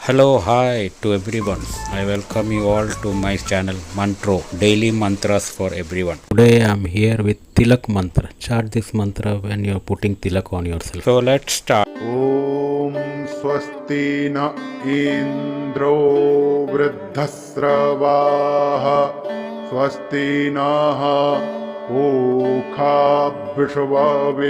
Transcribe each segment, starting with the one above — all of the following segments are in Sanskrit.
Hello, hi to everyone. I welcome you all to my channel Mantro, Daily Mantras for everyone. Today I am here with Tilak Mantra. Chant this mantra when you are putting Tilak on yourself. So let's start. ॐ स्वस्ति न इन्द्रो वृद्धस्रवाः स्वस्ति नः पूषा विश्ववेदाः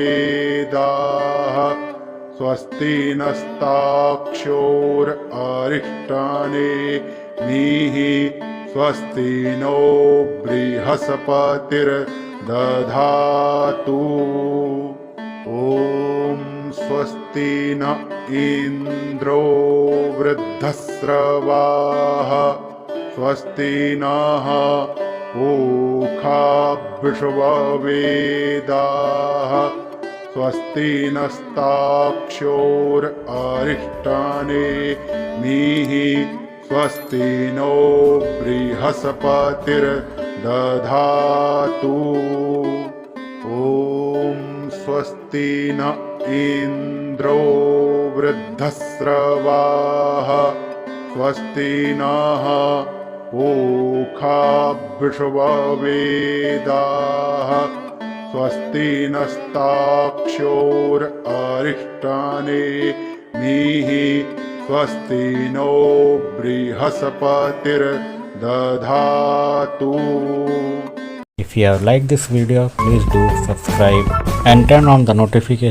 स्वस्ति नस्ताक्ष्योररिष्टानेमिः स्वस्ति नो बृहस्पतिर्दधातु ॐ स्वस्ति न इन्द्रो वृद्धस्रवाः स्वस्ति नः पूषा विश्ववेदाः स्वस्ति नस्ताक्ष्योररिष्टानेमिः स्वस्ति नो बृहस्पतिर्दधातु ॐ स्वस्ति न इन्द्रो वृद्धस्रवाः स्वस्ति नः पूषा विश्ववेदाः स्वस्ति नस्ताक्ष्योररिष्टानेमिः स्वस्ति नो बृहस्पतिर्दधातु. If you have liked this video, please do subscribe and turn on the notification